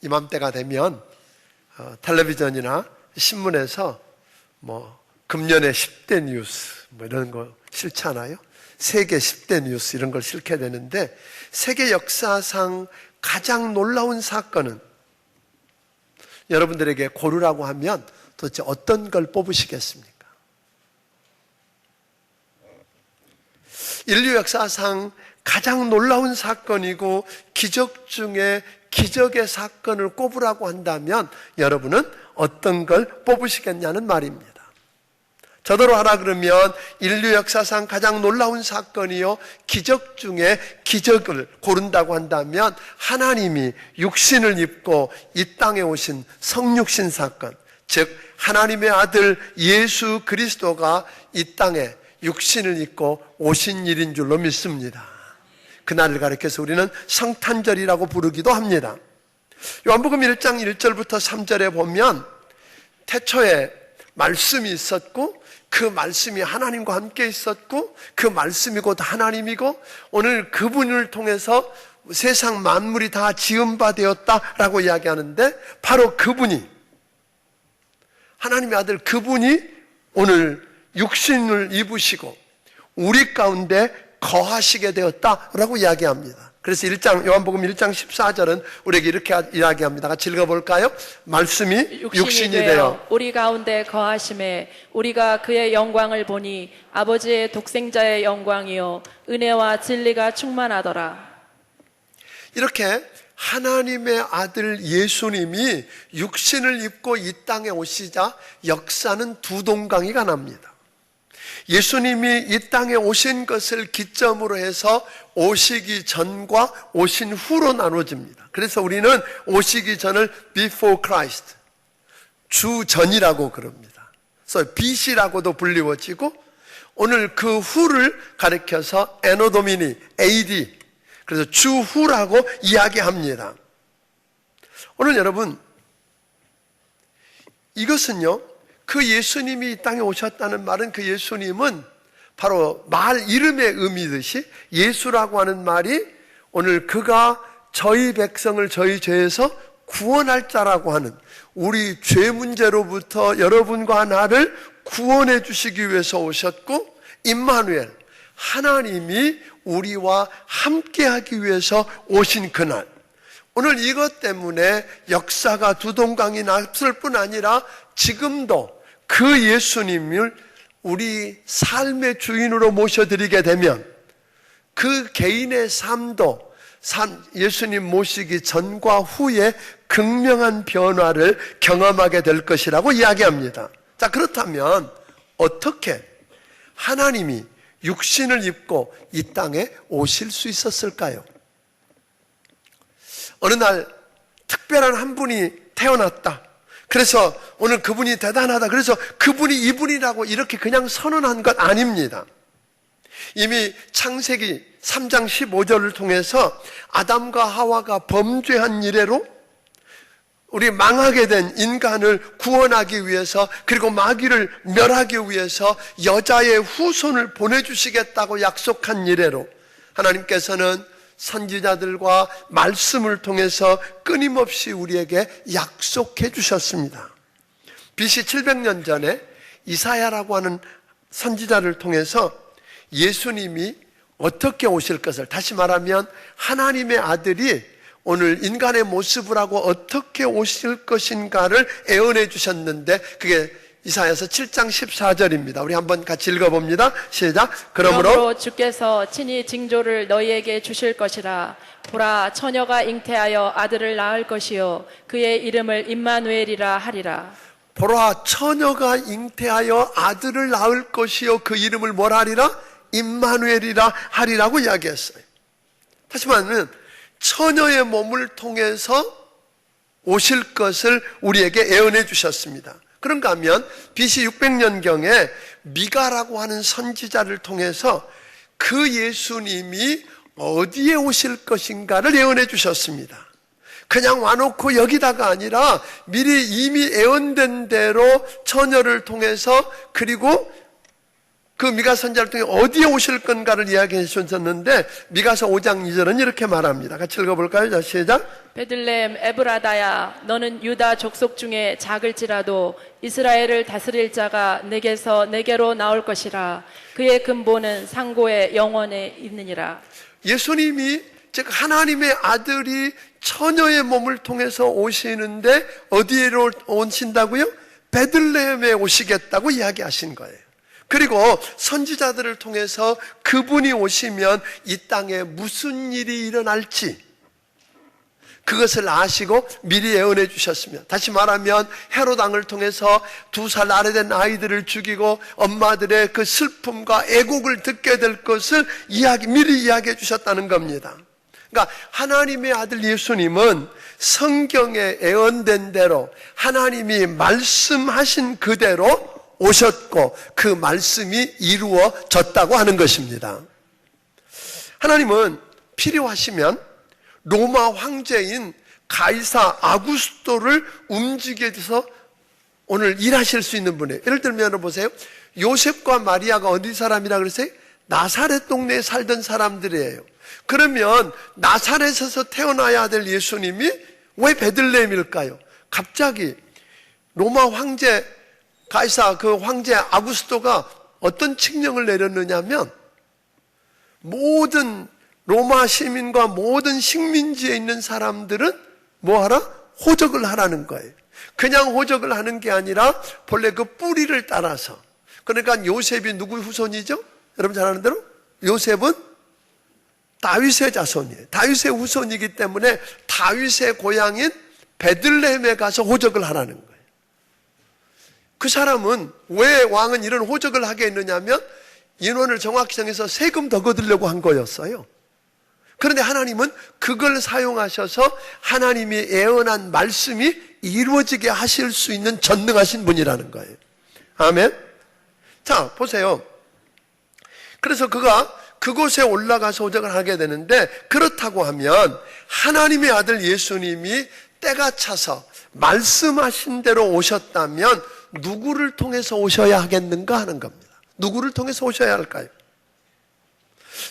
이맘때가 되면 텔레비전이나 신문에서 금년의 10대 뉴스 이런 거 싫잖아요. 세계 10대 뉴스 이런 걸 싫게 되는데, 세계 역사상 가장 놀라운 사건은, 여러분들에게 고르라고 하면 도대체 어떤 걸 뽑으시겠습니까? 인류 역사상 가장 놀라운 사건이고 기적 중에 기적의 사건을 꼽으라고 한다면 여러분은 어떤 걸 뽑으시겠냐는 말입니다. 저더러 하라 그러면 인류 역사상 가장 놀라운 사건이요 기적 중에 기적을 고른다고 한다면 하나님이 육신을 입고 이 땅에 오신 성육신 사건, 즉 하나님의 아들 예수 그리스도가 이 땅에 육신을 입고 오신 일인 줄로 믿습니다. 그날을 가리켜서 우리는 성탄절이라고 부르기도 합니다. 요한복음 1장 1절부터 3절에 보면 태초에 말씀이 있었고 그 말씀이 하나님과 함께 있었고 그 말씀이 곧 하나님이고 오늘 그분을 통해서 세상 만물이 다 지은 바 되었다라고 이야기하는데, 바로 그분이, 하나님의 아들 그분이 오늘 육신을 입으시고 우리 가운데 거하시게 되었다라고 이야기합니다. 그래서 요한복음 1장 14절은 우리에게 이렇게 이야기합니다. 같이 읽어볼까요? 말씀이 육신이 되어 우리 가운데 거하심에 우리가 그의 영광을 보니 아버지의 독생자의 영광이요 은혜와 진리가 충만하더라. 이렇게 하나님의 아들 예수님이 육신을 입고 이 땅에 오시자 역사는 두 동강이가 납니다. 예수님이 이 땅에 오신 것을 기점으로 해서 오시기 전과 오신 후로 나눠집니다. 그래서 우리는 오시기 전을 before Christ, 주 전이라고 그럽니다. 그래서 BC라고도 불리워지고, 오늘 그 후를 가리켜서 에노 도미니, AD, 그래서 주 후라고 이야기합니다. 오늘 여러분, 이것은요, 그 예수님이 이 땅에 오셨다는 말은, 그 예수님은 바로 말 이름의 의미듯이 예수라고 하는 말이 오늘 그가 저희 백성을 저희 죄에서 구원할 자라고 하는, 우리 죄 문제로부터 여러분과 나를 구원해 주시기 위해서 오셨고, 임마누엘, 하나님이 우리와 함께 하기 위해서 오신 그날, 오늘 이것 때문에 역사가 두 동강이 났을 뿐 아니라 지금도 그 예수님을 우리 삶의 주인으로 모셔드리게 되면 그 개인의 삶도 예수님 모시기 전과 후에 극명한 변화를 경험하게 될 것이라고 이야기합니다. 자, 그렇다면 어떻게 하나님이 육신을 입고 이 땅에 오실 수 있었을까요? 어느 날 특별한 한 분이 태어났다. 그래서 오늘 그분이 대단하다. 그래서 그분이 이분이라고 이렇게 그냥 선언한 것 아닙니다. 이미 창세기 3장 15절을 통해서 아담과 하와가 범죄한 이래로 우리 망하게 된 인간을 구원하기 위해서, 그리고 마귀를 멸하기 위해서 여자의 후손을 보내주시겠다고 약속한 이래로 하나님께서는 선지자들과 말씀을 통해서 끊임없이 우리에게 약속해 주셨습니다. BC 700년 전에 이사야라고 하는 선지자를 통해서 예수님이 어떻게 오실 것을, 다시 말하면 하나님의 아들이 오늘 인간의 모습을 하고 어떻게 오실 것인가를 예언해 주셨는데, 그게 이사야서 7장 14절입니다. 우리 한번 같이 읽어봅니다. 시작. 그러므로 주께서 친히 징조를 너희에게 주실 것이라. 보라, 처녀가 잉태하여 아들을 낳을 것이요 그의 이름을 임마누엘이라 하리라. 보라, 처녀가 잉태하여 아들을 낳을 것이요 그 이름을 뭐라 하리라? 임마누엘이라 하리라고 이야기했어요. 다시 말하면 처녀의 몸을 통해서 오실 것을 우리에게 예언해 주셨습니다. 그런가 하면 BC 600년경에 미가라고 하는 선지자를 통해서 그 예수님이 어디에 오실 것인가를 예언해 주셨습니다. 그냥 와놓고 여기다가 아니라 미리 이미 예언된 대로 처녀를 통해서, 그리고 그 미가 선지자를 통해 어디에 오실 건가를 이야기해 주셨는데 미가서 5장 2절은 이렇게 말합니다. 같이 읽어볼까요? 자, 시작. 베들레헴 에브라다야 너는 유다 족속 중에 작을지라도 이스라엘을 다스릴 자가 내게서 내게로 나올 것이라. 그의 근본은 상고의 영원에 있느니라. 예수님이 즉 하나님의 아들이 처녀의 몸을 통해서 오시는데 어디로 오신다고요? 베들레헴에 오시겠다고 이야기하신 거예요. 그리고 선지자들을 통해서 그분이 오시면 이 땅에 무슨 일이 일어날지 그것을 아시고 미리 예언해 주셨으며, 다시 말하면 헤롯 왕을 통해서 2살 아래 된 아이들을 죽이고 엄마들의 그 슬픔과 애곡을 듣게 될 것을 미리 이야기해 주셨다는 겁니다. 그러니까 하나님의 아들 예수님은 성경에 예언된 대로 하나님이 말씀하신 그대로 오셨고 그 말씀이 이루어졌다고 하는 것입니다. 하나님은 필요하시면 로마 황제인 가이사 아구스토를 움직여 줘서 오늘 일하실 수 있는 분이에요. 예를 들면 여러분 보세요. 요셉과 마리아가 어디 사람이라 그랬어요? 나사렛 동네에 살던 사람들이에요. 그러면 나사렛에서 태어나야 될 예수님이 왜 베들레헴일까요? 갑자기 로마 황제 가이사 그 황제 아구스토가 어떤 칙령을 내렸느냐면 모든 로마 시민과 모든 식민지에 있는 사람들은 뭐하라? 호적을 하라는 거예요. 그냥 호적을 하는 게 아니라 본래 그 뿌리를 따라서. 그러니까 요셉이 누구 후손이죠? 여러분 잘 아는 대로 요셉은 다윗의 자손이에요. 다윗의 후손이기 때문에 다윗의 고향인 베들레헴에 가서 호적을 하라는 거예요. 그 사람은 왜 왕은 이런 호적을 하게 했느냐면 인원을 정확히 정해서 세금 더 거두려고 한 거였어요. 그런데 하나님은 그걸 사용하셔서 하나님이 예언한 말씀이 이루어지게 하실 수 있는 전능하신 분이라는 거예요. 아멘. 자, 보세요. 그래서 그가 그곳에 올라가서 호적을 하게 되는데, 그렇다고 하면 하나님의 아들 예수님이 때가 차서 말씀하신 대로 오셨다면 누구를 통해서 오셔야 하겠는가 하는 겁니다. 누구를 통해서 오셔야 할까요?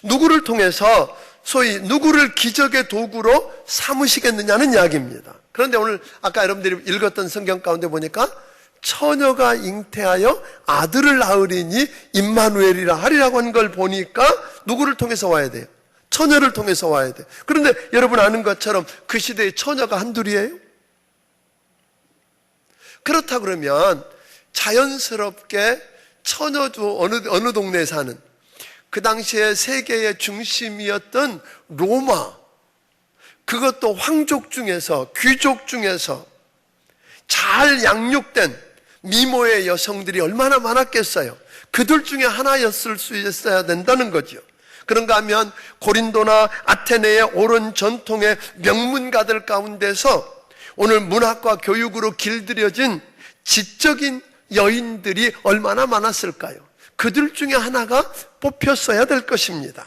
누구를 통해서 소위 누구를 기적의 도구로 삼으시겠느냐는 이야기입니다. 그런데 오늘 아까 여러분들이 읽었던 성경 가운데 보니까 처녀가 잉태하여 아들을 낳으리니 임마누엘이라 하리라고 한 걸 보니까 누구를 통해서 와야 돼요? 처녀를 통해서 와야 돼요. 그런데 여러분 아는 것처럼 그 시대에 처녀가 한둘이에요? 그렇다 그러면 자연스럽게 처녀도 어느 동네에 사는, 그 당시에 세계의 중심이었던 로마, 그것도 황족 중에서, 귀족 중에서 잘 양육된 미모의 여성들이 얼마나 많았겠어요. 그들 중에 하나였을 수 있어야 된다는 거죠. 그런가 하면 고린도나 아테네의 옳은 전통의 명문가들 가운데서 오늘 문학과 교육으로 길들여진 지적인 여인들이 얼마나 많았을까요? 그들 중에 하나가 뽑혔어야 될 것입니다.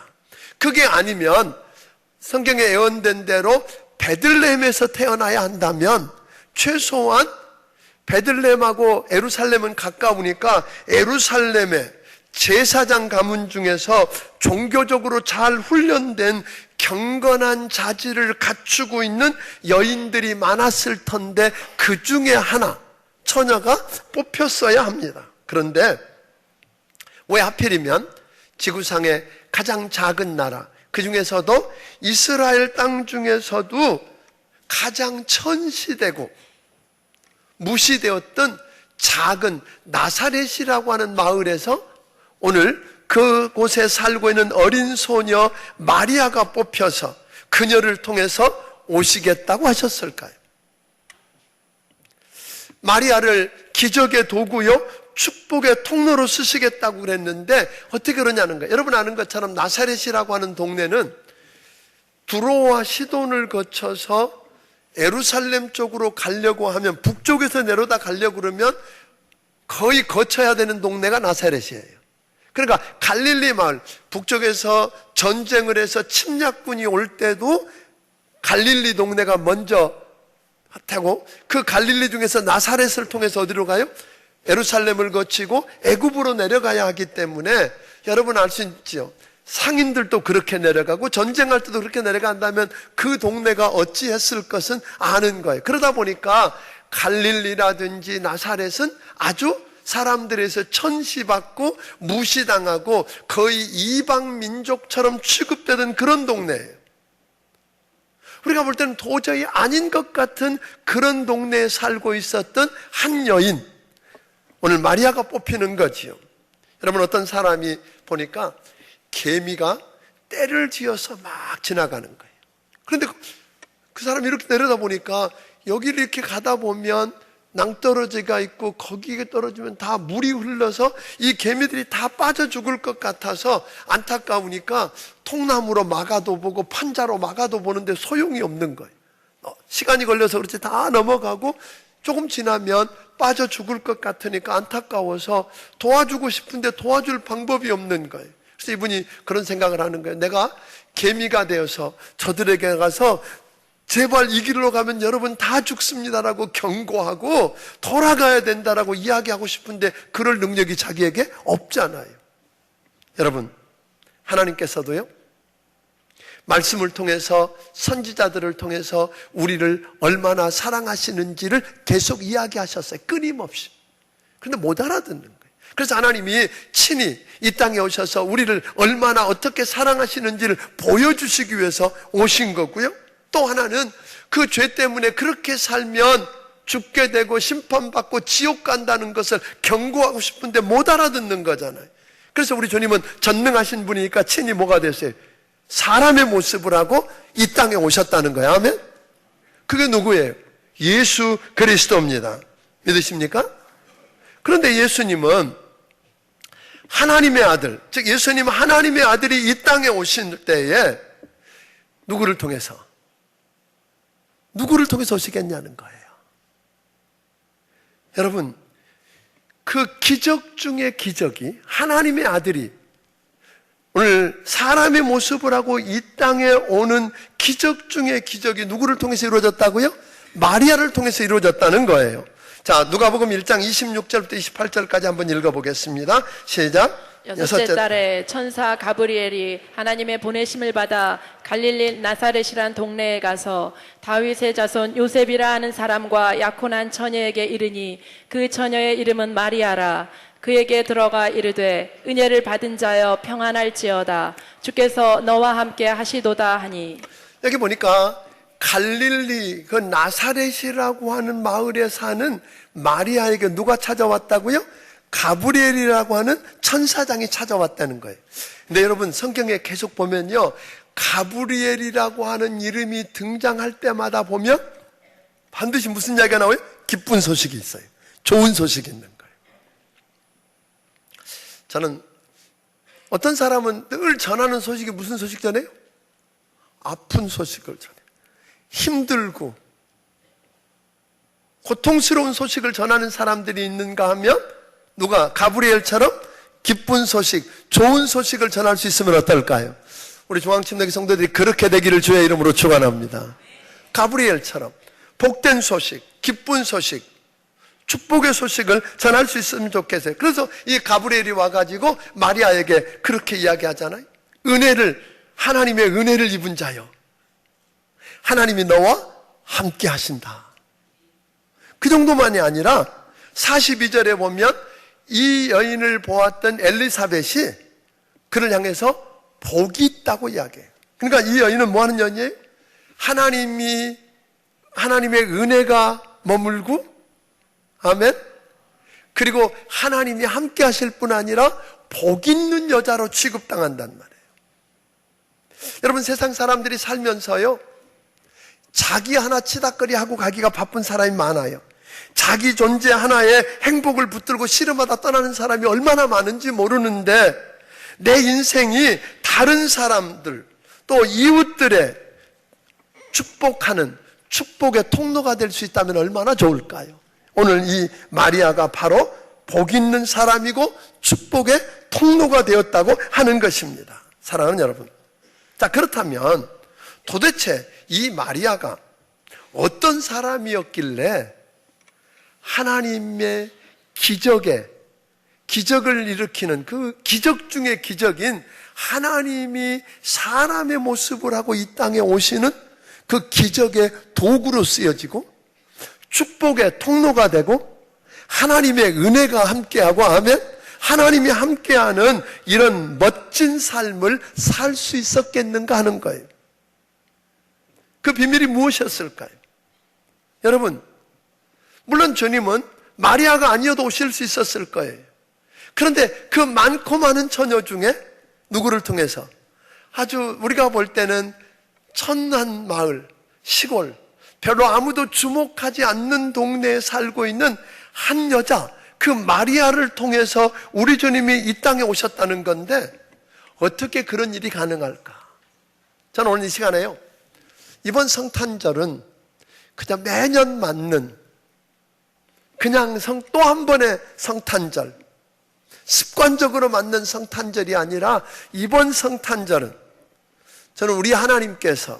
그게 아니면 성경에 예언된 대로 베들레헴에서 태어나야 한다면 최소한 베들레헴하고 예루살렘은 가까우니까 예루살렘의 제사장 가문 중에서 종교적으로 잘 훈련된 경건한 자질을 갖추고 있는 여인들이 많았을 텐데 그 중에 하나, 처녀가 뽑혔어야 합니다. 그런데 왜 하필이면 지구상의 가장 작은 나라, 그 중에서도 이스라엘 땅 중에서도 가장 천시되고 무시되었던 작은 나사렛이라고 하는 마을에서 오늘 그곳에 살고 있는 어린 소녀 마리아가 뽑혀서 그녀를 통해서 오시겠다고 하셨을까요? 마리아를 기적의 도구요, 축복의 통로로 쓰시겠다고 그랬는데 어떻게 그러냐는 거예요. 여러분 아는 것처럼 나사렛이라고 하는 동네는 두로와 시돈을 거쳐서 예루살렘 쪽으로 가려고 하면, 북쪽에서 내려다 가려고 그러면 거의 거쳐야 되는 동네가 나사렛이에요. 그러니까 갈릴리 마을, 북쪽에서 전쟁을 해서 침략군이 올 때도 갈릴리 동네가 먼저 하고, 그 갈릴리 중에서 나사렛을 통해서 어디로 가요? 예루살렘을 거치고 애굽으로 내려가야 하기 때문에 여러분 알 수 있죠. 상인들도 그렇게 내려가고 전쟁할 때도 그렇게 내려간다면 그 동네가 어찌했을 것은 아는 거예요. 그러다 보니까 갈릴리라든지 나사렛은 아주 사람들에서 천시받고 무시당하고 거의 이방 민족처럼 취급되던 그런 동네예요. 우리가 볼 때는 도저히 아닌 것 같은 그런 동네에 살고 있었던 한 여인, 오늘 마리아가 뽑히는 거지요. 여러분, 어떤 사람이 보니까 개미가 떼를 지어서 막 지나가는 거예요. 그런데 그 사람이 이렇게 내려다 보니까 여기를 이렇게 가다 보면 낭떠러지가 있고 거기에 떨어지면 다 물이 흘러서 이 개미들이 다 빠져 죽을 것 같아서 안타까우니까 통나무로 막아도 보고 판자로 막아도 보는데 소용이 없는 거예요. 시간이 걸려서 그렇지 다 넘어가고 조금 지나면 빠져 죽을 것 같으니까 안타까워서 도와주고 싶은데 도와줄 방법이 없는 거예요. 그래서 이분이 그런 생각을 하는 거예요. 내가 개미가 되어서 저들에게 가서 제발 이 길로 가면 여러분 다 죽습니다라고 경고하고 돌아가야 된다라고 이야기하고 싶은데 그럴 능력이 자기에게 없잖아요. 여러분, 하나님께서도요, 말씀을 통해서 선지자들을 통해서 우리를 얼마나 사랑하시는지를 계속 이야기하셨어요. 끊임없이. 그런데 못 알아듣는 거예요. 그래서 하나님이 친히 이 땅에 오셔서 우리를 얼마나 어떻게 사랑하시는지를 보여주시기 위해서 오신 거고요. 또 하나는 그 죄 때문에 그렇게 살면 죽게 되고 심판받고 지옥 간다는 것을 경고하고 싶은데 못 알아듣는 거잖아요. 그래서 우리 주님은 전능하신 분이니까 친히 뭐가 됐어요? 사람의 모습을 하고 이 땅에 오셨다는 거예요. 아멘? 그게 누구예요? 예수 그리스도입니다. 믿으십니까? 그런데 예수님은 하나님의 아들, 즉 예수님은 하나님의 아들이 이 땅에 오신 때에 누구를 통해서 오시겠냐는 거예요. 여러분, 그 기적 중의 기적이 하나님의 아들이 오늘 사람의 모습을 하고 이 땅에 오는 기적 중의 기적이 누구를 통해서 이루어졌다고요? 마리아를 통해서 이루어졌다는 거예요. 자, 누가복음 1장 26절부터 28절까지 한번 읽어보겠습니다. 시작. 여섯째 달에 천사 가브리엘이 하나님의 보내심을 받아 갈릴리 나사렛이란 동네에 가서 다윗의 자손 요셉이라 하는 사람과 약혼한 처녀에게 이르니 그 처녀의 이름은 마리아라. 그에게 들어가 이르되 은혜를 받은 자여 평안할지어다. 주께서 너와 함께 하시도다 하니. 여기 보니까 갈릴리 그 나사렛이라고 하는 마을에 사는 마리아에게 누가 찾아왔다고요? 가브리엘이라고 하는 천사장이 찾아왔다는 거예요. 근데 여러분, 성경에 계속 보면요, 가브리엘이라고 하는 이름이 등장할 때마다 보면 반드시 무슨 이야기가 나와요? 기쁜 소식이 있어요. 좋은 소식이 있는 거예요. 저는 어떤 사람은 늘 전하는 소식이 무슨 소식 전해요? 아픈 소식을 전해요. 힘들고 고통스러운 소식을 전하는 사람들이 있는가 하면 누가 가브리엘처럼 기쁜 소식, 좋은 소식을 전할 수 있으면 어떨까요? 우리 중앙침례교 성도들이 그렇게 되기를 주의 이름으로 축원합니다. 가브리엘처럼 복된 소식, 기쁜 소식, 축복의 소식을 전할 수 있으면 좋겠어요. 그래서 이 가브리엘이 와가지고 마리아에게 그렇게 이야기하잖아요. 하나님의 은혜를 입은 자여, 하나님이 너와 함께 하신다. 그 정도만이 아니라 42절에 보면 이 여인을 보았던 엘리사벳이 그를 향해서 복이 있다고 이야기해요. 그러니까 이 여인은 뭐 하는 여인이에요? 하나님의 은혜가 머물고, 아멘? 그리고 하나님이 함께 하실 뿐 아니라 복 있는 여자로 취급당한단 말이에요. 여러분, 세상 사람들이 살면서요, 자기 하나 치닥거리 하고 가기가 바쁜 사람이 많아요. 자기 존재 하나에 행복을 붙들고 씨름하다 떠나는 사람이 얼마나 많은지 모르는데, 내 인생이 다른 사람들 또 이웃들의 축복하는 축복의 통로가 될 수 있다면 얼마나 좋을까요? 오늘 이 마리아가 바로 복 있는 사람이고 축복의 통로가 되었다고 하는 것입니다. 사랑하는 여러분, 자, 그렇다면 도대체 이 마리아가 어떤 사람이었길래 하나님의 기적을 일으키는 그 기적 중의 기적인 하나님이 사람의 모습을 하고 이 땅에 오시는 그 기적의 도구로 쓰여지고 축복의 통로가 되고 하나님의 은혜가 함께하고 아멘. 하나님이 함께하는 이런 멋진 삶을 살 수 있었겠는가 하는 거예요. 그 비밀이 무엇이었을까요? 여러분, 물론 주님은 마리아가 아니어도 오실 수 있었을 거예요. 그런데 그 많고 많은 처녀 중에 누구를 통해서 아주 우리가 볼 때는 천한 마을, 시골, 별로 아무도 주목하지 않는 동네에 살고 있는 한 여자, 그 마리아를 통해서 우리 주님이 이 땅에 오셨다는 건데 어떻게 그런 일이 가능할까? 저는 오늘 이 시간에요, 이번 성탄절은 그냥 매년 맞는 그냥 또 한 번의 성탄절, 습관적으로 맞는 성탄절이 아니라 이번 성탄절은 저는 우리 하나님께서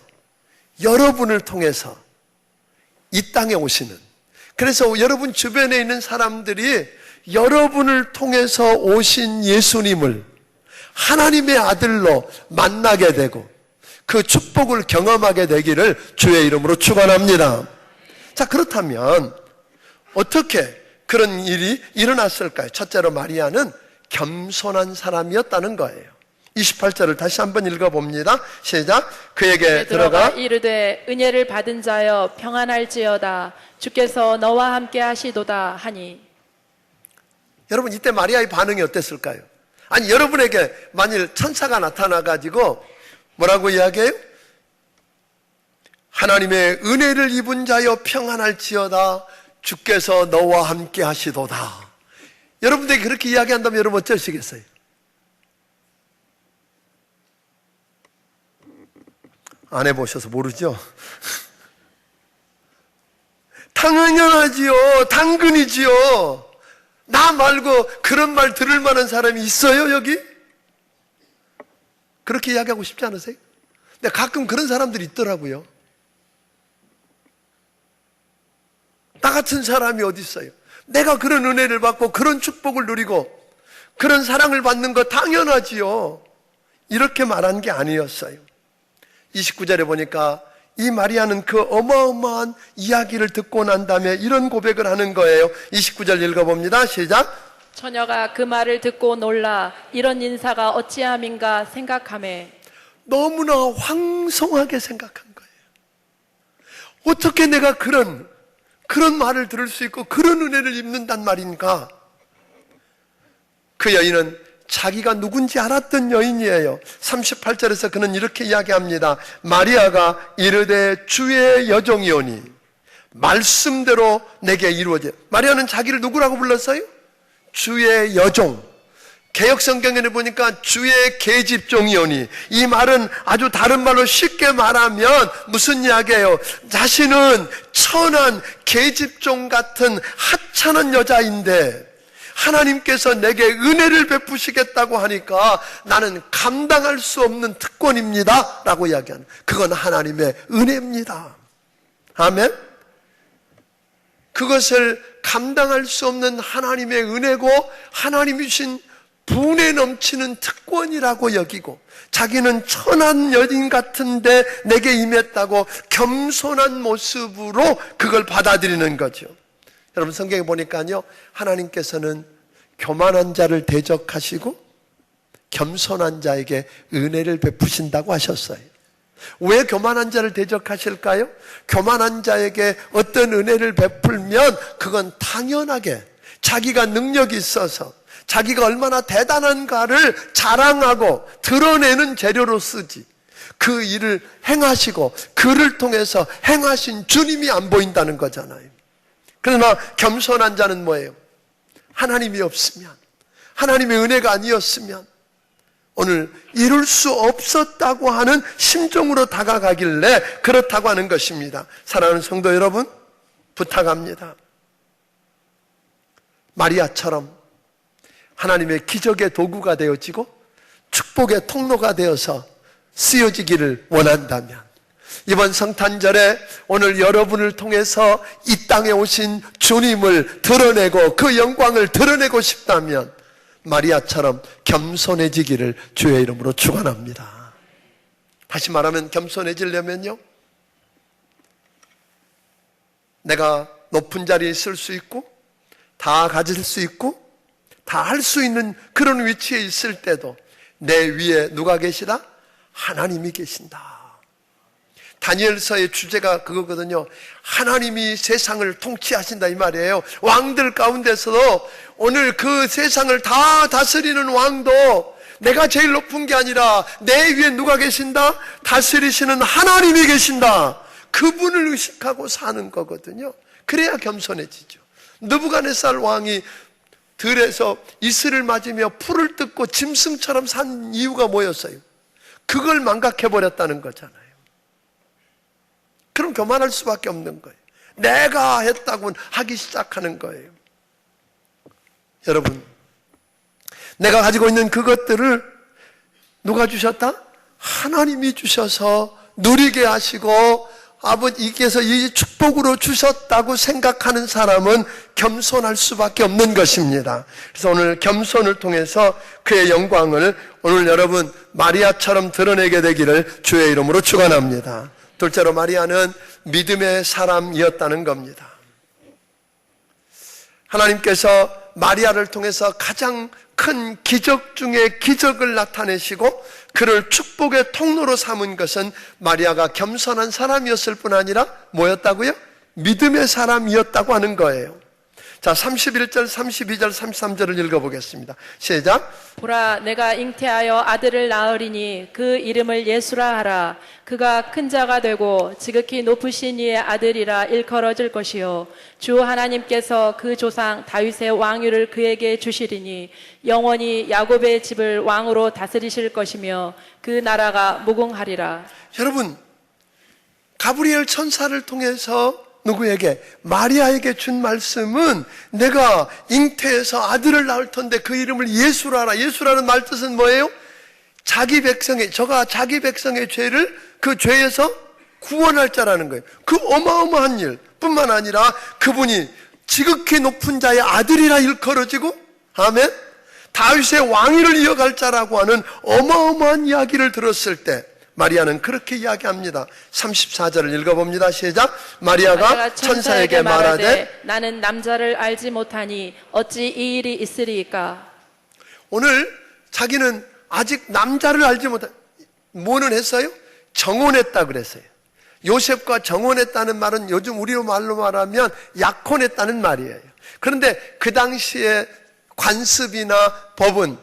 여러분을 통해서 이 땅에 오시는, 그래서 여러분 주변에 있는 사람들이 여러분을 통해서 오신 예수님을 하나님의 아들로 만나게 되고 그 축복을 경험하게 되기를 주의 이름으로 축원합니다. 자, 그렇다면 어떻게 그런 일이 일어났을까요? 첫째로 마리아는 겸손한 사람이었다는 거예요. 28절을 다시 한번 읽어봅니다. 시작. 그에게 들어가 이르되 은혜를 받은 자여 평안할지어다. 주께서 너와 함께 하시도다 하니. 여러분, 이때 마리아의 반응이 어땠을까요? 아니, 여러분에게 만일 천사가 나타나가지고 뭐라고 이야기해요? 하나님의 은혜를 입은 자여 평안할지어다. 주께서 너와 함께 하시도다. 여러분들에게 그렇게 이야기한다면 여러분 어쩌시겠어요? 안 해보셔서 모르죠? 당연하지요. 당근이지요. 나 말고 그런 말 들을 만한 사람이 있어요, 여기? 그렇게 이야기하고 싶지 않으세요? 근데 가끔 그런 사람들이 있더라고요. 나 같은 사람이 어디 있어요? 내가 그런 은혜를 받고 그런 축복을 누리고 그런 사랑을 받는 거 당연하지요. 이렇게 말한 게 아니었어요. 29절에 보니까 이 마리아는 그 어마어마한 이야기를 듣고 난 다음에 이런 고백을 하는 거예요. 29절 읽어봅니다. 시작. 처녀가 그 말을 듣고 놀라 이런 인사가 어찌함인가 생각하매. 너무나 황송하게 생각한 거예요. 어떻게 내가 그런 말을 들을 수 있고 그런 은혜를 입는단 말인가? 그 여인은 자기가 누군지 알았던 여인이에요. 38절에서 그는 이렇게 이야기합니다. 마리아가 이르되 주의 여종이오니 말씀대로 내게 이루어져. 마리아는 자기를 누구라고 불렀어요? 주의 여종. 개역성경에 보니까 주의 계집종이오니, 이 말은 아주 다른 말로 쉽게 말하면 무슨 이야기예요? 자신은 천한 계집종 같은 하찮은 여자인데 하나님께서 내게 은혜를 베푸시겠다고 하니까 나는 감당할 수 없는 특권입니다 라고 이야기하는, 그건 하나님의 은혜입니다. 아멘. 그것을 감당할 수 없는 하나님의 은혜고 하나님이 주신 분에 넘치는 특권이라고 여기고, 자기는 천한 여인 같은데 내게 임했다고 겸손한 모습으로 그걸 받아들이는 거죠. 여러분, 성경에 보니까요, 하나님께서는 교만한 자를 대적하시고 겸손한 자에게 은혜를 베푸신다고 하셨어요. 왜 교만한 자를 대적하실까요? 교만한 자에게 어떤 은혜를 베풀면 그건 당연하게 자기가 능력이 있어서 자기가 얼마나 대단한가를 자랑하고 드러내는 재료로 쓰지, 그 일을 행하시고 그를 통해서 행하신 주님이 안 보인다는 거잖아요. 그러나 겸손한 자는 뭐예요? 하나님이 없으면, 하나님의 은혜가 아니었으면 오늘 이룰 수 없었다고 하는 심정으로 다가가길래 그렇다고 하는 것입니다. 사랑하는 성도 여러분, 부탁합니다. 마리아처럼 하나님의 기적의 도구가 되어지고 축복의 통로가 되어서 쓰여지기를 원한다면, 이번 성탄절에 오늘 여러분을 통해서 이 땅에 오신 주님을 드러내고 그 영광을 드러내고 싶다면 마리아처럼 겸손해지기를 주의 이름으로 축원합니다. 다시 말하면 겸손해지려면요, 내가 높은 자리에 있을 수 있고 다 가질 수 있고 다 할 수 있는 그런 위치에 있을 때도 내 위에 누가 계시다? 하나님이 계신다. 다니엘서의 주제가 그거거든요. 하나님이 세상을 통치하신다 이 말이에요. 왕들 가운데서도 오늘 그 세상을 다 다스리는 왕도 내가 제일 높은 게 아니라 내 위에 누가 계신다? 다스리시는 하나님이 계신다. 그분을 의식하고 사는 거거든요. 그래야 겸손해지죠. 느부갓네살 왕이 들에서 이슬을 맞으며 풀을 뜯고 짐승처럼 산 이유가 뭐였어요? 그걸 망각해버렸다는 거잖아요. 그럼 교만할 수밖에 없는 거예요. 내가 했다고 하기 시작하는 거예요. 여러분, 내가 가지고 있는 그것들을 누가 주셨다? 하나님이 주셔서 누리게 하시고 아버지께서 이 축복으로 주셨다고 생각하는 사람은 겸손할 수밖에 없는 것입니다. 그래서 오늘 겸손을 통해서 그의 영광을 오늘 여러분 마리아처럼 드러내게 되기를 주의 이름으로 축원합니다. 둘째로 마리아는 믿음의 사람이었다는 겁니다. 하나님께서 마리아를 통해서 가장 큰 기적 중에 기적을 나타내시고 그를 축복의 통로로 삼은 것은 마리아가 겸손한 사람이었을 뿐 아니라 뭐였다고요? 믿음의 사람이었다고 하는 거예요. 자, 31절, 32절, 33절을 읽어보겠습니다. 시작. 보라, 내가 잉태하여 아들을 낳으리니 그 이름을 예수라 하라. 그가 큰 자가 되고 지극히 높으신 이의 아들이라 일컬어질 것이요 주 하나님께서 그 조상 다윗의 왕위를 그에게 주시리니 영원히 야곱의 집을 왕으로 다스리실 것이며 그 나라가 무궁하리라. 여러분, 가브리엘 천사를 통해서 누구에게? 마리아에게 준 말씀은 내가 잉태해서 아들을 낳을 텐데 그 이름을 예수라 하라. 예수라는 말 뜻은 뭐예요? 자기 백성의, 저가 자기 백성의 죄를 그 죄에서 구원할 자라는 거예요. 그 어마어마한 일 뿐만 아니라 그분이 지극히 높은 자의 아들이라 일컬어지고, 아멘, 다윗의 왕위를 이어갈 자라고 하는 어마어마한 이야기를 들었을 때 마리아는 그렇게 이야기합니다. 34절을 읽어봅니다. 시작. 마리아가 천사에게 말하되 나는 남자를 알지 못하니 어찌 이 일이 있으리이까. 오늘 자기는 아직 남자를 알지 못한, 뭐는 했어요? 정혼했다 그랬어요. 요셉과 정혼했다는 말은 요즘 우리로 말로 말하면 약혼했다는 말이에요. 그런데 그 당시에 관습이나 법은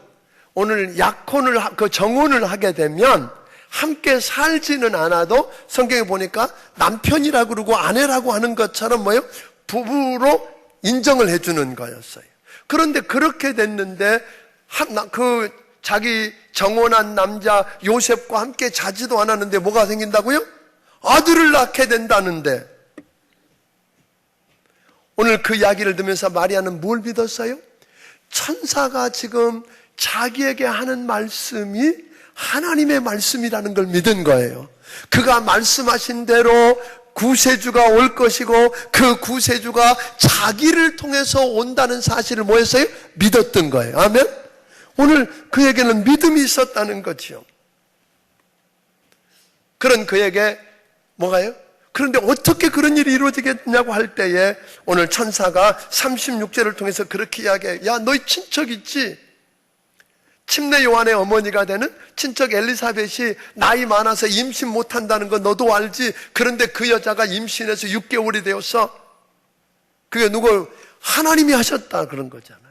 오늘 약혼을, 그 정혼을 하게 되면 함께 살지는 않아도 성경에 보니까 남편이라고 그러고 아내라고 하는 것처럼 뭐예요? 부부로 인정을 해주는 거였어요. 그런데 그렇게 됐는데 그 자기 정혼한 남자 요셉과 함께 자지도 않았는데 뭐가 생긴다고요? 아들을 낳게 된다는데 오늘 그 이야기를 들으면서 마리아는 뭘 믿었어요? 천사가 지금 자기에게 하는 말씀이 하나님의 말씀이라는 걸 믿은 거예요. 그가 말씀하신 대로 구세주가 올 것이고 그 구세주가 자기를 통해서 온다는 사실을 뭐였어요? 믿었던 거예요. 아멘? 오늘 그에게는 믿음이 있었다는 거죠. 그런 그에게 뭐가요? 그런데 어떻게 그런 일이 이루어지겠냐고 할 때에 오늘 천사가 36절을 통해서 그렇게 이야기해요. 야, 너희 친척 있지? 침례 요한의 어머니가 되는 친척 엘리사벳이 나이 많아서 임신 못한다는 거 너도 알지? 그런데 그 여자가 임신해서 6개월이 되었어. 그게 누구? 하나님이 하셨다 그런 거잖아요.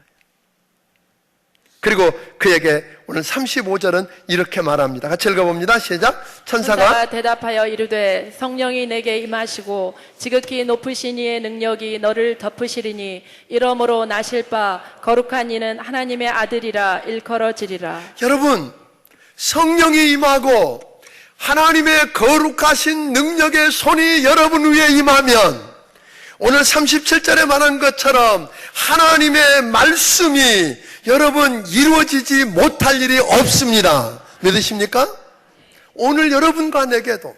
그리고 그에게 오늘 35절은 이렇게 말합니다. 같이 읽어봅니다. 시작. 천사가 대답하여 이르되 성령이 내게 임하시고 지극히 높으신 이의 능력이 너를 덮으시리니 이러므로 나실 바 거룩한 이는 하나님의 아들이라 일컬어지리라. 여러분, 성령이 임하고 하나님의 거룩하신 능력의 손이 여러분 위에 임하면 오늘 37절에 말한 것처럼 하나님의 말씀이 여러분 이루어지지 못할 일이 없습니다. 믿으십니까? 오늘 여러분과 내게도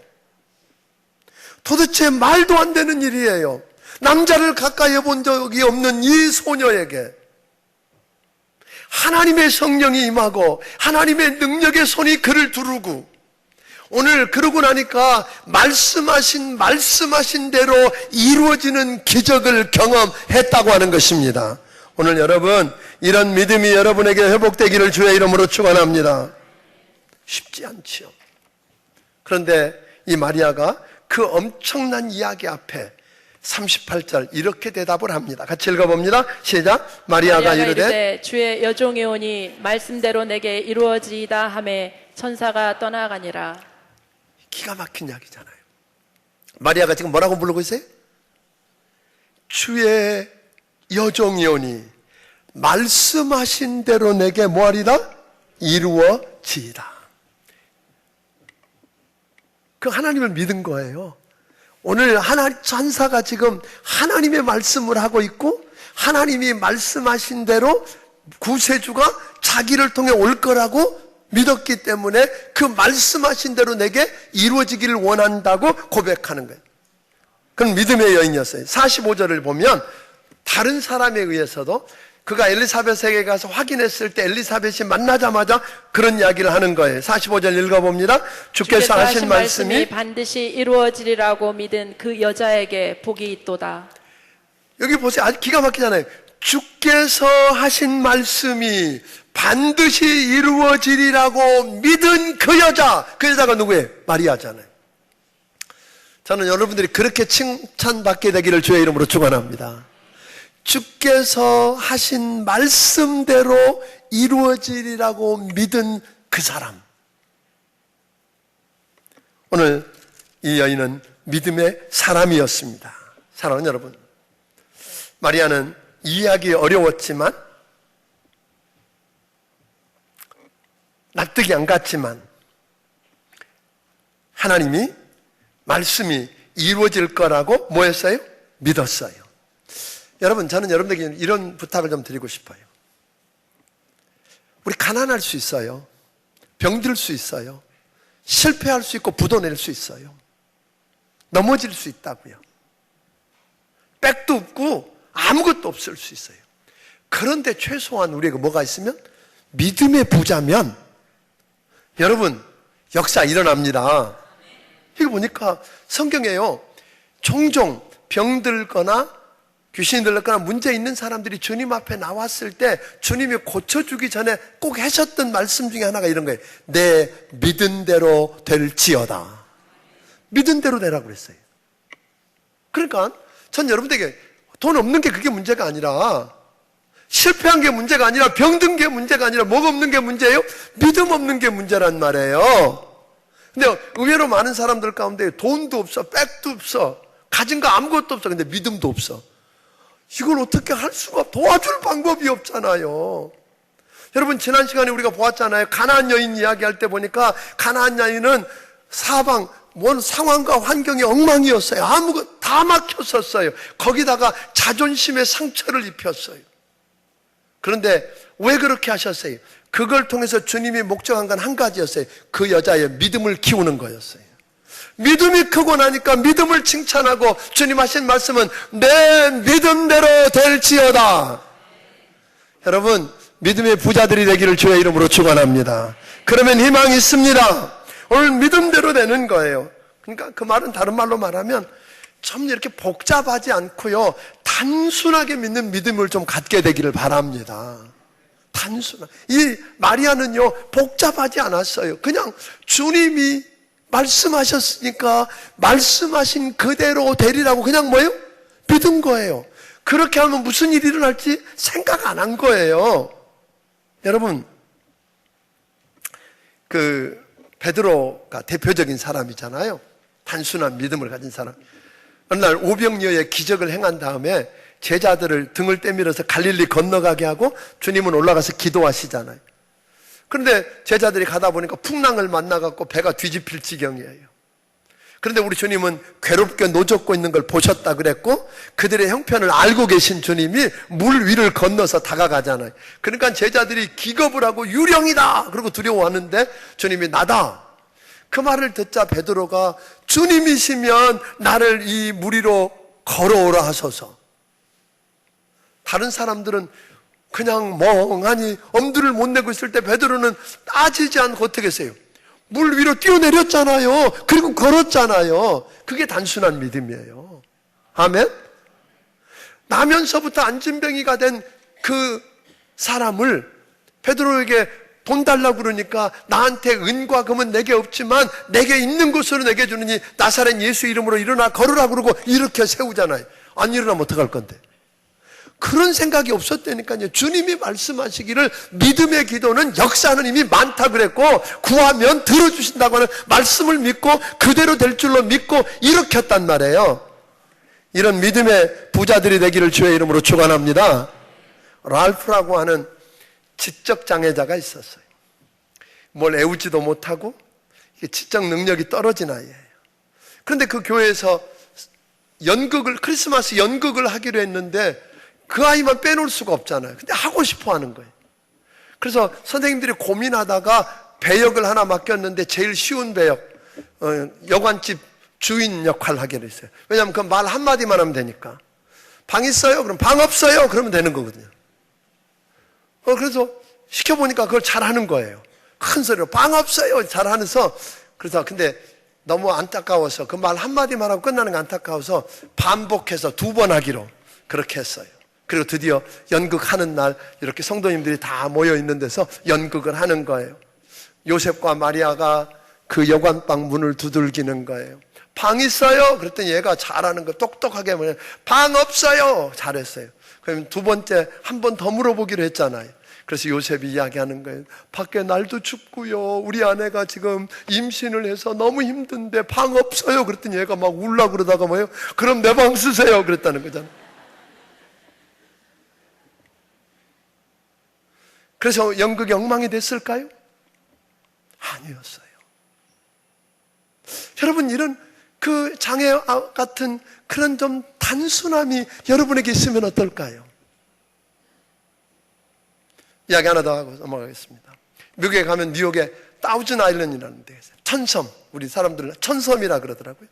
도대체 말도 안 되는 일이에요. 남자를 가까이 해본 적이 없는 이 소녀에게 하나님의 성령이 임하고 하나님의 능력의 손이 그를 두르고, 오늘 그러고 나니까 말씀하신 대로 이루어지는 기적을 경험했다고 하는 것입니다. 오늘 여러분, 이런 믿음이 여러분에게 회복되기를 주의 이름으로 축원합니다. 쉽지 않지요. 그런데 이 마리아가 그 엄청난 이야기 앞에 38절 이렇게 대답을 합니다. 같이 읽어봅니다. 시작. 마리아가 이르되 주의 여종이 오니 말씀대로 내게 이루어지이다 하매 천사가 떠나가니라. 기가 막힌 이야기잖아요. 마리아가 지금 뭐라고 부르고 있어요? 주의 여종이 오니 말씀하신 대로 내게 뭐하리라? 이루어지이다. 그 하나님을 믿은 거예요. 오늘 천사가 지금 하나님의 말씀을 하고 있고, 하나님이 말씀하신 대로 구세주가 자기를 통해 올 거라고 믿었기 때문에 그 말씀하신 대로 내게 이루어지기를 원한다고 고백하는 거예요. 그건 믿음의 여인이었어요. 45절을 보면 다른 사람에 의해서도 그가 엘리사벳에게 가서 확인했을 때 엘리사벳이 만나자마자 그런 이야기를 하는 거예요. 45절 읽어봅니다. 주께서 하신 말씀이 반드시 이루어지리라고 믿은 그 여자에게 복이 있도다. 여기 보세요. 아주 기가 막히잖아요. 주께서 하신 말씀이 반드시 이루어지리라고 믿은 그 여자가 누구예요? 마리아잖아요. 저는 여러분들이 그렇게 칭찬받게 되기를 주의 이름으로 축원합니다. 주께서 하신 말씀대로 이루어지리라고 믿은 그 사람. 오늘 이 여인은 믿음의 사람이었습니다. 사랑하는 여러분, 마리아는 이해하기 어려웠지만, 납득이 안 갔지만, 하나님이 말씀이 이루어질 거라고 뭐 했어요? 믿었어요. 여러분, 저는 여러분들에게 이런 부탁을 좀 드리고 싶어요. 우리 가난할 수 있어요. 병들 수 있어요. 실패할 수 있고 부도낼 수 있어요. 넘어질 수 있다고요. 백도 없고 아무것도 없을 수 있어요. 그런데 최소한 우리에게 뭐가 있으면, 믿음의 부자면 여러분 역사 일어납니다. 이거 보니까 성경에요, 종종 병들거나 귀신이 들렸거나 문제 있는 사람들이 주님 앞에 나왔을 때 주님이 고쳐주기 전에 꼭 하셨던 말씀 중에 하나가 이런 거예요. 내 믿은 대로 될지어다. 믿은 대로 되라고 그랬어요. 그러니까 전 여러분들에게 돈 없는 게 그게 문제가 아니라, 실패한 게 문제가 아니라, 병든 게 문제가 아니라, 뭐가 없는 게 문제예요? 믿음 없는 게 문제란 말이에요. 근데 의외로 많은 사람들 가운데 돈도 없어, 백도 없어, 가진 거 아무것도 없어. 근데 믿음도 없어. 이걸 어떻게 할 수가, 도와줄 방법이 없잖아요. 여러분, 지난 시간에 우리가 보았잖아요. 가나안 여인 이야기할 때 보니까 가나안 여인은 사방 뭔 상황과 환경이 엉망이었어요. 아무것도 다 막혔었어요. 거기다가 자존심의 상처를 입혔어요. 그런데 왜 그렇게 하셨어요? 그걸 통해서 주님이 목적한 건 한 가지였어요. 그 여자의 믿음을 키우는 거였어요. 믿음이 크고 나니까 믿음을 칭찬하고, 주님 하신 말씀은 내 믿음대로 될지어다. 여러분, 믿음의 부자들이 되기를 주의 이름으로 축원합니다. 그러면 희망이 있습니다. 오늘 믿음대로 되는 거예요. 그러니까 그 말은 다른 말로 말하면 좀 이렇게 복잡하지 않고요, 단순하게 믿는 믿음을 좀 갖게 되기를 바랍니다. 단순한. 이 마리아는요, 복잡하지 않았어요. 그냥 주님이 말씀하셨으니까 말씀하신 그대로 되리라고 그냥 뭐예요? 믿은 거예요. 그렇게 하면 무슨 일이 일어날지 생각 안 한 거예요. 여러분, 그 베드로가 대표적인 사람이잖아요. 단순한 믿음을 가진 사람. 어느 날 오병이어의 기적을 행한 다음에 제자들을 등을 떼밀어서 갈릴리 건너가게 하고 주님은 올라가서 기도하시잖아요. 그런데 제자들이 가다 보니까 풍랑을 만나갖고 배가 뒤집힐 지경이에요. 그런데 우리 주님은 괴롭게 노젓고 있는 걸 보셨다 그랬고, 그들의 형편을 알고 계신 주님이 물 위를 건너서 다가가잖아요. 그러니까 제자들이 기겁을 하고 유령이다 그러고 두려워하는데 주님이 나다. 그 말을 듣자 베드로가 주님이시면 나를 이 물 위로 걸어오라 하소서. 다른 사람들은 그냥 멍하니 엄두를 못 내고 있을 때 베드로는 따지지 않고 어떻게 했어요? 물 위로 뛰어내렸잖아요. 그리고 걸었잖아요. 그게 단순한 믿음이에요. 아멘? 나면서부터 안진뱅이가 된 그 사람을 베드로에게 돈 달라고 그러니까 나한테 은과 금은 내게 없지만 내게 있는 것으로 내게 주느니 나사렛 예수 이름으로 일어나 걸으라 그러고 이렇게 세우잖아요. 안 일어나면 어떡할 건데? 그런 생각이 없었다니까요. 주님이 말씀하시기를 믿음의 기도는 역사하는 힘이 많다 그랬고 구하면 들어주신다고 하는 말씀을 믿고 그대로 될 줄로 믿고 일으켰단 말이에요. 이런 믿음의 부자들이 되기를 주의 이름으로 축원합니다. 랄프라고 하는 지적 장애자가 있었어요. 뭘 애우지도 못하고 지적 능력이 떨어진 아이예요. 그런데 그 교회에서 크리스마스 연극을 하기로 했는데 그 아이만 빼놓을 수가 없잖아요. 근데 하고 싶어 하는 거예요. 그래서 선생님들이 고민하다가 배역을 하나 맡겼는데 제일 쉬운 배역, 여관집 주인 역할을 하기로 했어요. 왜냐하면 그 말 한마디만 하면 되니까. 방 있어요? 그럼 방 없어요? 그러면 되는 거거든요. 그래서 시켜보니까 그걸 잘하는 거예요. 큰 소리로 방 없어요! 잘하면서. 그래서 근데 너무 안타까워서 그 말 한마디만 하고 끝나는 게 안타까워서 반복해서 2번 하기로 그렇게 했어요. 그리고 드디어 연극하는 날 이렇게 성도님들이 다 모여 있는 데서 연극을 하는 거예요. 요셉과 마리아가 그 여관방 문을 두들기는 거예요. 방 있어요? 그랬더니 얘가 잘하는 거 똑똑하게 뭐냐, 방 없어요. 잘했어요. 그럼 2번째 한 번 더 물어보기로 했잖아요. 그래서 요셉이 이야기하는 거예요. 밖에 날도 춥고요. 우리 아내가 지금 임신을 해서 너무 힘든데 방 없어요. 그랬더니 얘가 막 울라 그러다가 뭐예요? 그럼 내 방 쓰세요. 그랬다는 거잖아요. 그래서 연극이 엉망이 됐을까요? 아니었어요. 여러분, 이런 그 장애와 같은 그런 좀 단순함이 여러분에게 있으면 어떨까요? 이야기 하나 더 하고 넘어가겠습니다. 미국에 가면 뉴욕에 타우즌 아일랜드라는 데가 있어요. 1000섬, 우리 사람들은 1000섬이라 그러더라고요.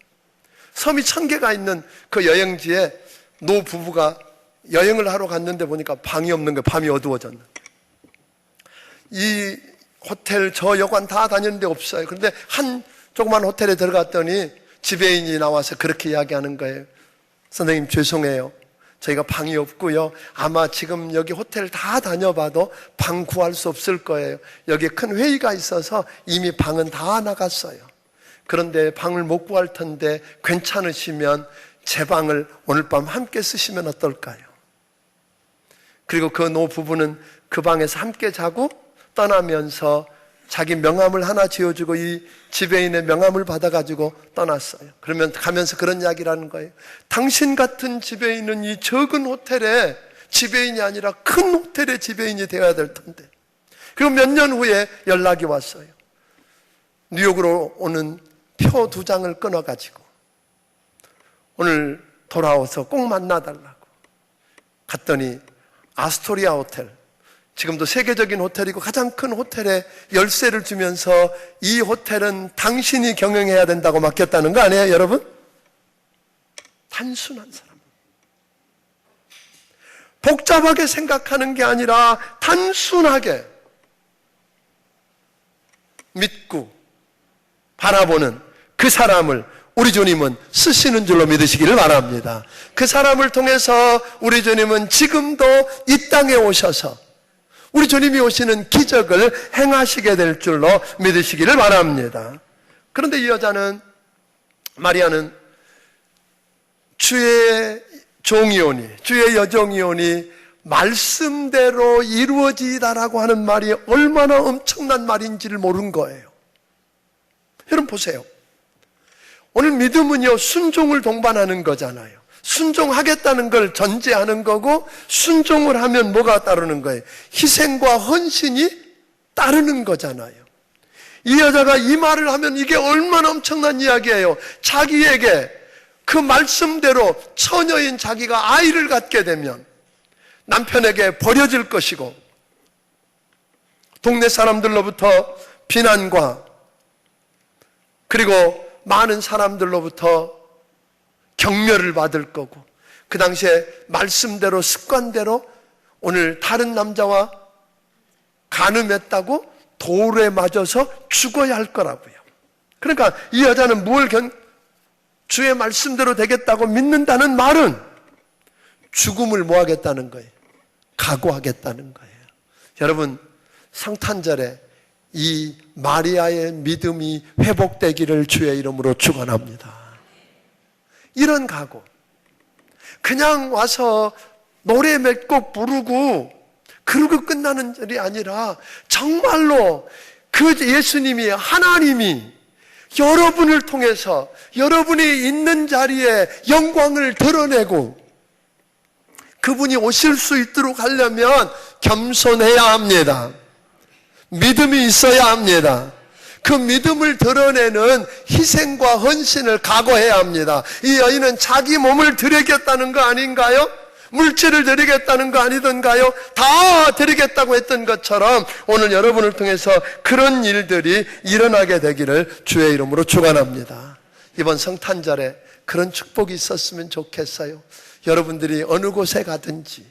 섬이 1000개가 있는 그 여행지에 노 부부가 여행을 하러 갔는데 보니까 방이 없는 거예요. 밤이 어두워졌는데. 이 호텔, 저 여관 다 다녔는데 없어요. 그런데 한 조그만 호텔에 들어갔더니 지배인이 나와서 그렇게 이야기하는 거예요. 선생님 죄송해요. 저희가 방이 없고요. 아마 지금 여기 호텔 다 다녀봐도 방 구할 수 없을 거예요. 여기에 큰 회의가 있어서 이미 방은 다 나갔어요. 그런데 방을 못 구할 텐데 괜찮으시면 제 방을 오늘 밤 함께 쓰시면 어떨까요? 그리고 그 노 부부는 그 방에서 함께 자고 떠나면서 자기 명함을 하나 지어주고 이 지배인의 명함을 받아가지고 떠났어요. 그러면 가면서 그런 이야기를 하는 거예요. 당신 같은 지배인은 이 적은 호텔의 지배인이 아니라 큰 호텔의 지배인이 되어야 될 텐데. 그리고 몇 년 후에 연락이 왔어요. 뉴욕으로 오는 표 2장을 끊어가지고 오늘 돌아와서 꼭 만나달라고. 갔더니 아스토리아 호텔, 지금도 세계적인 호텔이고 가장 큰 호텔에 열쇠를 주면서 이 호텔은 당신이 경영해야 된다고 맡겼다는 거 아니에요, 여러분? 단순한 사람. 복잡하게 생각하는 게 아니라 단순하게 믿고 바라보는 그 사람을 우리 주님은 쓰시는 줄로 믿으시기를 바랍니다. 그 사람을 통해서 우리 주님은 지금도 이 땅에 오셔서 우리 주님이 오시는 기적을 행하시게 될 줄로 믿으시기를 바랍니다. 그런데 이 여자는, 마리아는 주의 종이오니, 주의 여종이오니 말씀대로 이루어지다라고 하는 말이 얼마나 엄청난 말인지를 모른 거예요. 여러분 보세요. 오늘 믿음은요, 순종을 동반하는 거잖아요. 순종하겠다는 걸 전제하는 거고, 순종을 하면 뭐가 따르는 거예요? 희생과 헌신이 따르는 거잖아요. 이 여자가 이 말을 하면 이게 얼마나 엄청난 이야기예요. 자기에게 그 말씀대로 처녀인 자기가 아이를 갖게 되면 남편에게 버려질 것이고, 동네 사람들로부터 비난과 그리고 많은 사람들로부터 격려를 받을 거고, 그 당시에 말씀대로 습관대로 오늘 다른 남자와 간음했다고 돌에 맞아서 죽어야 할 거라고요. 그러니까 이 여자는 주의 말씀대로 되겠다고 믿는다는 말은 죽음을 뭐 하겠다는 거예요? 각오하겠다는 거예요. 여러분, 성탄절에 이 마리아의 믿음이 회복되기를 주의 이름으로 축원합니다. 이런 각오. 그냥 와서 노래 몇 곡 부르고 그러고 끝나는 일이 아니라 정말로 그 예수님이, 하나님이 여러분을 통해서 여러분이 있는 자리에 영광을 드러내고 그분이 오실 수 있도록 하려면 겸손해야 합니다. 믿음이 있어야 합니다. 그 믿음을 드러내는 희생과 헌신을 각오해야 합니다. 이 여인은 자기 몸을 드리겠다는 거 아닌가요? 물질을 드리겠다는 거 아니던가요? 다 드리겠다고 했던 것처럼 오늘 여러분을 통해서 그런 일들이 일어나게 되기를 주의 이름으로 축원합니다. 이번 성탄절에 그런 축복이 있었으면 좋겠어요. 여러분들이 어느 곳에 가든지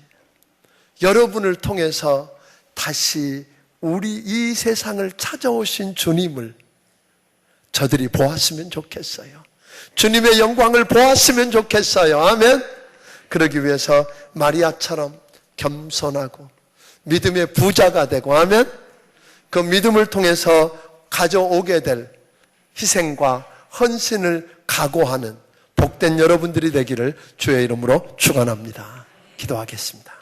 여러분을 통해서 다시 우리 이 세상을 찾아오신 주님을 저들이 보았으면 좋겠어요. 주님의 영광을 보았으면 좋겠어요. 아멘. 그러기 위해서 마리아처럼 겸손하고 믿음의 부자가 되고, 아멘. 그 믿음을 통해서 가져오게 될 희생과 헌신을 각오하는 복된 여러분들이 되기를 주의 이름으로 축원합니다. 기도하겠습니다.